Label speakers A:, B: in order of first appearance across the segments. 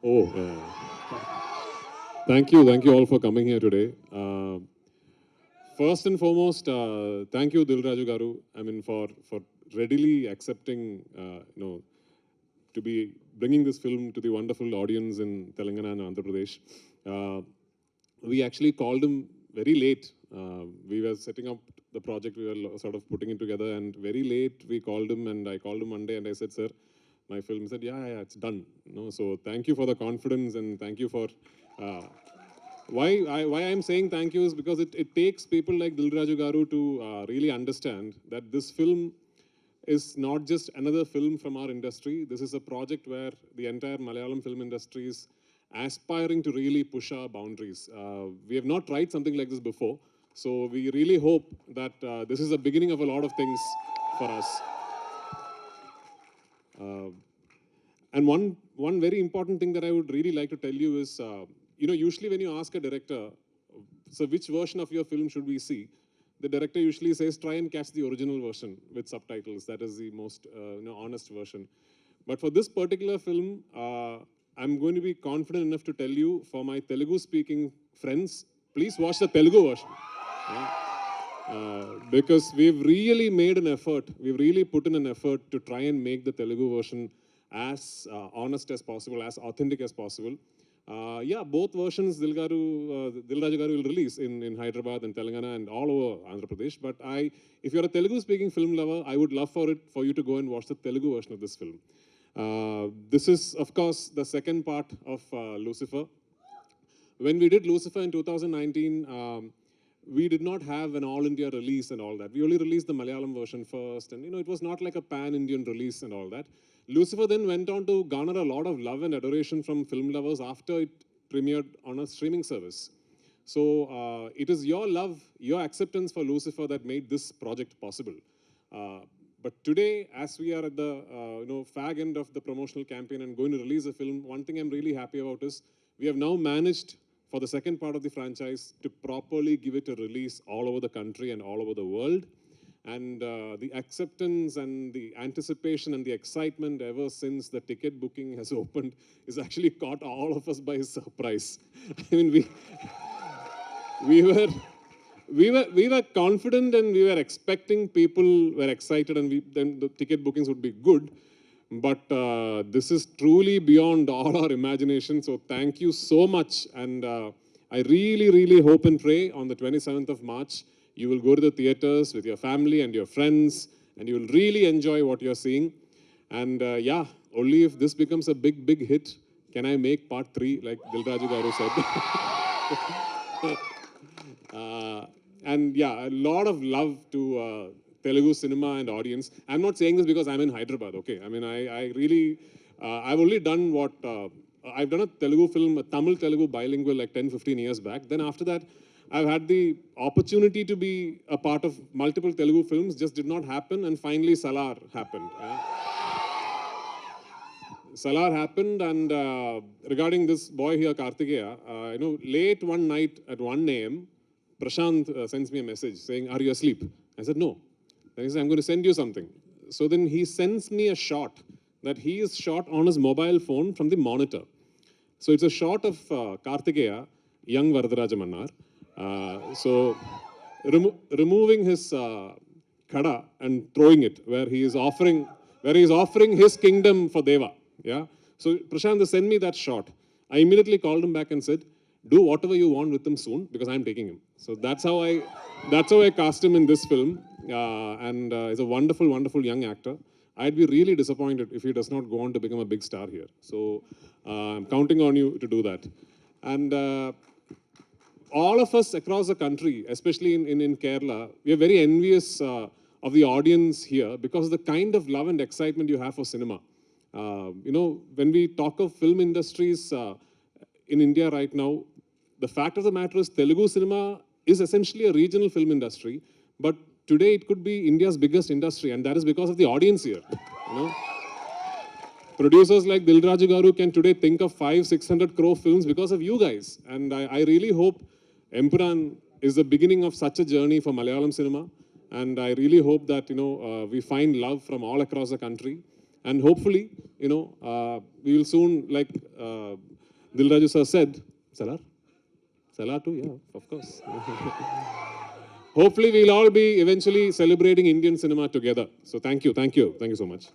A: Oh, thank you all for coming here today. First and foremost, thank you, Dilraju Garu. I mean, for readily accepting, to be bringing this film to the wonderful audience in Telangana and Andhra Pradesh. Uh, we actually called him very late. We were setting up the project, we were sort of putting it together, and very late we called him, and I called him one day and I said, "Sir, my film." He said, "Yeah, it's done." So thank you for the confidence and thank you for. Uh, why I'm saying thank you is because it takes people like Dilraju Garu to really understand that this film is not just another film from our industry. This is a project where the entire Malayalam film industry is aspiring to really push our boundaries. We have not tried something like this before. So we really hope that this is the beginning of a lot of things for us. Uh, and one very important thing that I would really like to tell you is, usually when you ask a director, so which version of your film should we see? The director usually says, try and catch the original version with subtitles. That is the most honest version. But for this particular film, I'm going to be confident enough to tell you, for my Telugu-speaking friends, please watch the Telugu version. Yeah. Because we've really made an effort, we've really put in an effort to try and make the Telugu version as honest as possible, as authentic as possible. Yeah, both versions Dilraju Garu will release in Hyderabad and Telangana and all over Andhra Pradesh. But if you're a Telugu-speaking film lover, I would love for you to go and watch the Telugu version of this film. This is, of course, the second part of Lucifer. When we did Lucifer in 2019, we did not have an all-India release and all that. We only released the Malayalam version first, and it was not like a pan-Indian release and all that. Lucifer then went on to garner a lot of love and adoration from film lovers after it premiered on a streaming service. So it is your love, your acceptance for Lucifer that made this project possible. But today, as we are at the fag end of the promotional campaign and going to release a film, one thing I'm really happy about is we have now managed, for the second part of the franchise, to properly give it a release all over the country and all over the world. And the acceptance and the anticipation and the excitement ever since the ticket booking has opened is actually caught all of us by surprise. I mean, we were confident and we were expecting, people were excited, and then the ticket bookings would be good. But this is truly beyond all our imagination. So thank you so much. And I really, really hope and pray on the 27th of March, you will go to the theaters with your family and your friends, and you will really enjoy what you're seeing. And yeah, only if this becomes a big, big hit can I make part 3, like Dilraju Garu said. And yeah, a lot of love to Telugu cinema and audience. I'm not saying this because I'm in Hyderabad, okay? I mean, I really, I've only done what, I've done a Telugu film, a Tamil Telugu bilingual like 10, 15 years back. Then after that, I've had the opportunity to be a part of multiple Telugu films, just did not happen. And finally, Salar happened. Salar happened, and regarding this boy here, Kartikeya, late one night at 1 a.m., Prashant sends me a message saying, "Are you asleep?" I said, "No." Then he said, "I'm going to send you something." So then he sends me a shot that he is shot on his mobile phone from the monitor. So it's a shot of Kartikeya, young Varadaraja Mannar. So removing his kada and throwing it where he is offering his kingdom for Deva. Yeah. So Prashant sent me that shot. I immediately called him back and said, "Do whatever you want with him soon because I'm taking him." So that's how I cast him in this film. And he's a wonderful, wonderful young actor. I'd be really disappointed if he does not go on to become a big star here. So I'm counting on you to do that. And all of us across the country, especially in Kerala, we are very envious of the audience here because of the kind of love and excitement you have for cinema. When we talk of film industries in India right now, the fact of the matter is Telugu cinema is essentially a regional film industry, but today it could be India's biggest industry, and that is because of the audience here. Producers like Dilraju Garu can today think of 500-600 crore films because of you guys. And I really hope Empuran is the beginning of such a journey for Malayalam cinema. And I really hope that, we find love from all across the country. And hopefully, we will soon, like Dil Raju sir said, Salar? Salar too, yeah, of course. Hopefully, we'll all be eventually celebrating Indian cinema together. So thank you so much.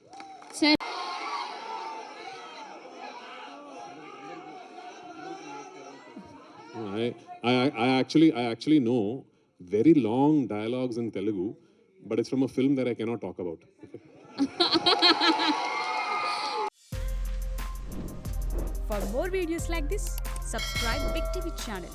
B: Sir,
A: I actually know very long dialogues in Telugu, but it's from a film that I cannot talk about.
C: For more videos like this, subscribe Big TV channel.